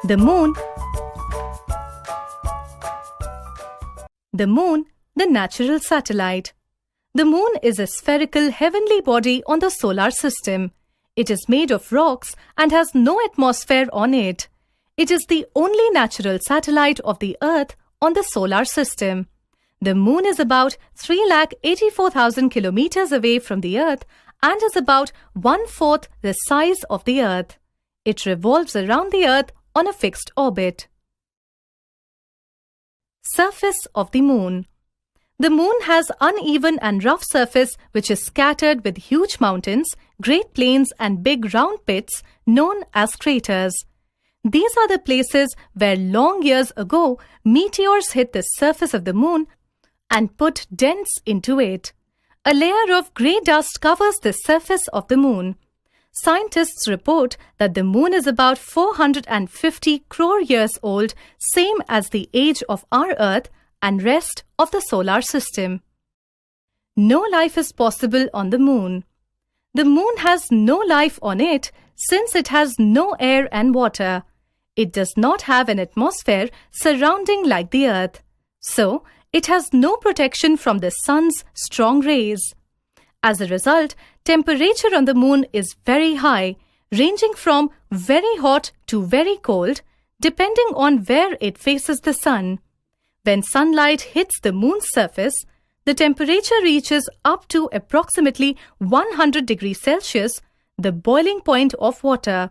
The moon, the natural satellite. The moon is a spherical heavenly body on the solar system. It is made of rocks and has no atmosphere on it. It is the only natural satellite of the Earth on the solar system. The moon is about 384,000 kilometers away from the Earth and is about 1/4 the size of the Earth. It revolves around the Earth on a fixed orbit. Surface of the moon. The moon has uneven and rough surface which is scattered with huge mountains, great plains and big round pits known as craters. These are the places where long years ago meteors hit the surface of the moon and put dents into it. A layer of grey dust covers the surface of the moon. Scientists report that the moon is about 450 crore years old, same as the age of our Earth and rest of the solar system. No life is possible on the moon. The moon has no life on it since it has no air and water. It does not have an atmosphere surrounding like the Earth. So, it has no protection from the sun's strong rays. As a result, temperature on the moon is very high, ranging from very hot to very cold, depending on where it faces the sun. When sunlight hits the moon's surface, the temperature reaches up to approximately 100 degrees Celsius, the boiling point of water.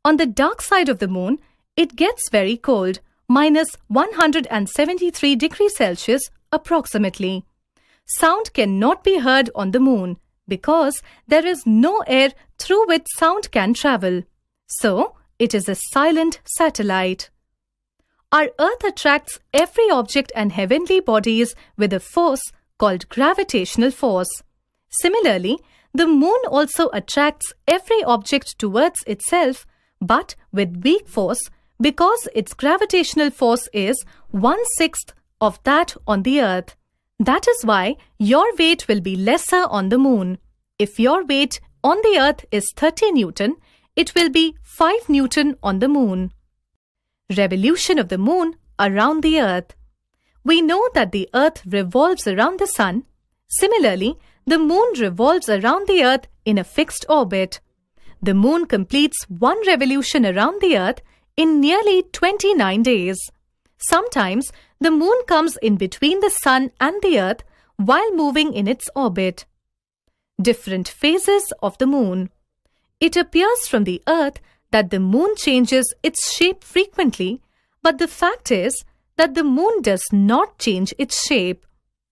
On the dark side of the moon, it gets very cold, minus 173 degrees Celsius approximately. Sound cannot be heard on the moon because there is no air through which sound can travel. So, it is a silent satellite. Our Earth attracts every object and heavenly bodies with a force called gravitational force. Similarly, the moon also attracts every object towards itself, but with weak force because its gravitational force is 1/6 of that on the Earth. That is why your weight will be lesser on the moon. If your weight on the Earth is 30 Newton, it will be 5 Newton on the moon. Revolution of the moon around the Earth. We know that the Earth revolves around the sun. Similarly, the moon revolves around the Earth in a fixed orbit. The moon completes one revolution around the Earth in nearly 29 days. Sometimes, the moon comes in between the sun and the Earth while moving in its orbit. Different phases of the moon. It appears from the Earth that the moon changes its shape frequently, but the fact is that the moon does not change its shape.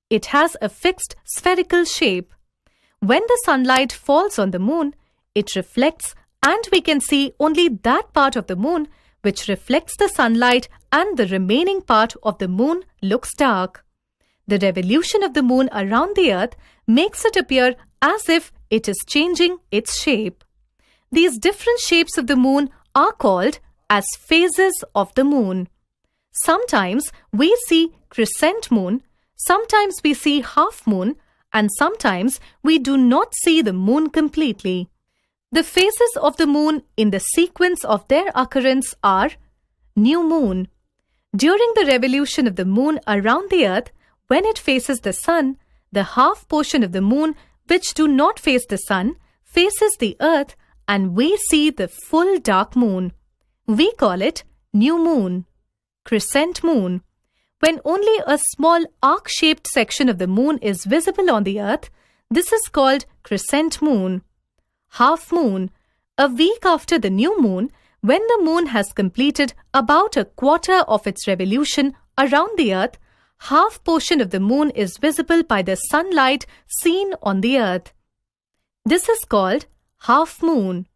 It has a fixed spherical shape. When the sunlight falls on the moon, it reflects and we can see only that part of the moon which reflects the sunlight and the remaining part of the moon looks dark. The revolution of the moon around the Earth makes it appear as if it is changing its shape. These different shapes of the moon are called as phases of the moon. Sometimes we see crescent moon, sometimes we see half moon, and sometimes we do not see the moon completely. The phases of the moon in the sequence of their occurrence are new moon. During the revolution of the moon around the Earth, when it faces the sun, the half portion of the moon which do not face the sun faces the Earth and we see the full dark moon. We call it new moon. Crescent moon. When only a small arc-shaped section of the moon is visible on the Earth, this is called crescent moon. Half moon. A week after the new moon, when the moon has completed about a quarter of its revolution around the Earth, half portion of the moon is visible by the sunlight seen on the Earth. This is called half moon.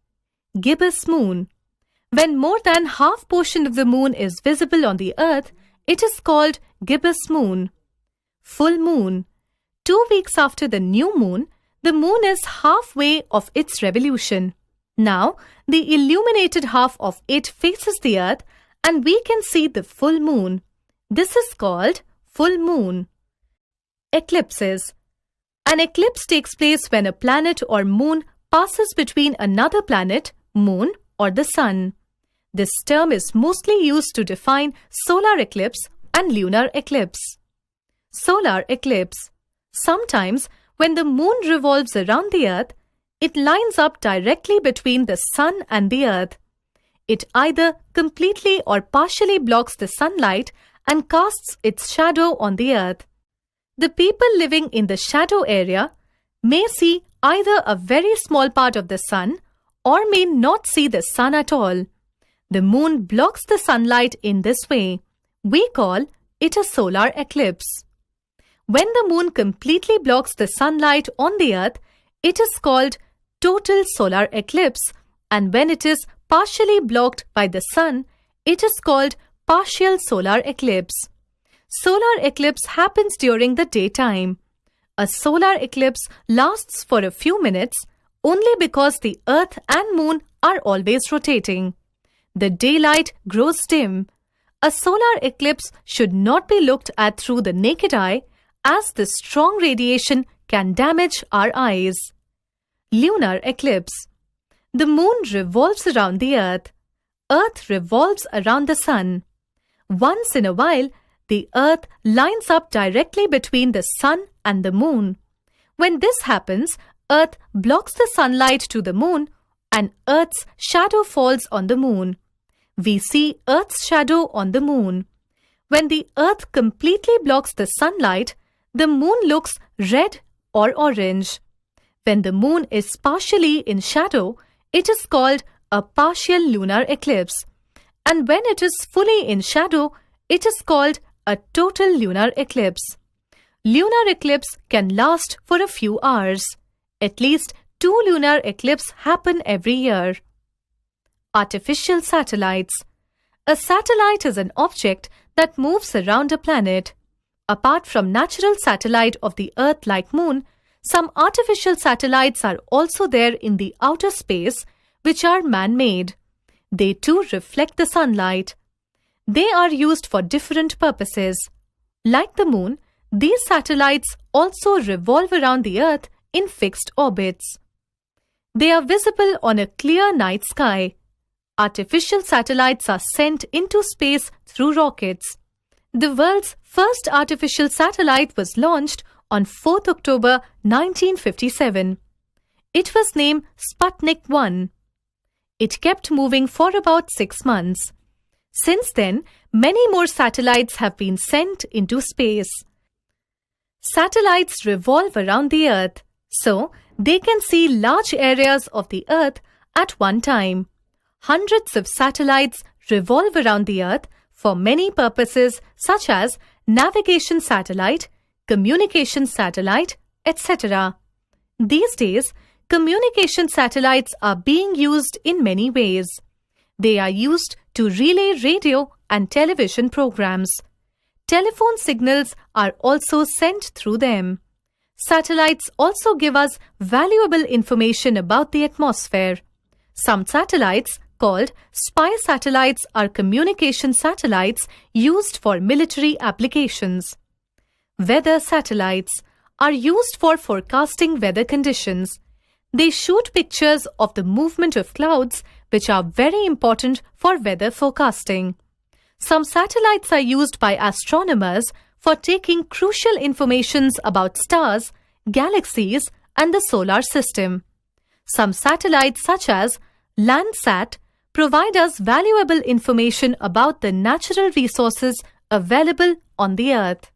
Gibbous moon. When more than half portion of the moon is visible on the Earth, it is called gibbous moon. Full moon. 2 weeks after the new moon, the moon is halfway of its revolution. Now, the illuminated half of it faces the Earth and we can see the full moon. This is called full moon. Eclipses. An eclipse takes place when a planet or moon passes between another planet, moon, or the sun. This term is mostly used to define solar eclipse and lunar eclipse. Solar eclipse. Sometimes, when the moon revolves around the earth, it lines up directly between the sun and the earth. It either completely or partially blocks the sunlight and casts its shadow on the earth. The people living in the shadow area may see either a very small part of the sun or may not see the sun at all. The moon blocks the sunlight in this way. We call it a solar eclipse. When the moon completely blocks the sunlight on the earth, it is called total solar eclipse, and when it is partially blocked by the sun, it is called partial solar eclipse. Solar eclipse happens during the daytime. A solar eclipse lasts for a few minutes only because the earth and moon are always rotating. The daylight grows dim. A solar eclipse should not be looked at through the naked eye, as the strong radiation can damage our eyes. Lunar eclipse. The moon revolves around the earth. Earth revolves around the sun. Once in a while, the earth lines up directly between the sun and the moon. When this happens, earth blocks the sunlight to the moon and earth's shadow falls on the moon. We see earth's shadow on the moon. When the earth completely blocks the sunlight, the moon looks red or orange. When the moon is partially in shadow, it is called a partial lunar eclipse. And when it is fully in shadow, it is called a total lunar eclipse. Lunar eclipse can last for a few hours. At least 2 lunar eclipses happen every year. Artificial satellites. A satellite is an object that moves around a planet. Apart from natural satellite of the Earth like Moon, some artificial satellites are also there in the outer space, which are man-made. They too reflect the sunlight. They are used for different purposes. Like the Moon, these satellites also revolve around the Earth in fixed orbits. They are visible on a clear night sky. Artificial satellites are sent into space through rockets. The world's first artificial satellite was launched on 4th October 1957. It was named Sputnik 1. It kept moving for about 6 months. Since then, many more satellites have been sent into space. Satellites revolve around the Earth, so they can see large areas of the Earth at one time. Hundreds of satellites revolve around the Earth for many purposes such as navigation satellite, communication satellite, etc. These days, communication satellites are being used in many ways. They are used to relay radio and television programs. Telephone signals are also sent through them. Satellites also give us valuable information about the atmosphere. Some satellites, called spy satellites, are communication satellites used for military applications. Weather satellites are used for forecasting weather conditions. They shoot pictures of the movement of clouds, which are very important for weather forecasting. Some satellites are used by astronomers for taking crucial information about stars, galaxies, and the solar system. Some satellites, such as Landsat, provide us valuable information about the natural resources available on the Earth.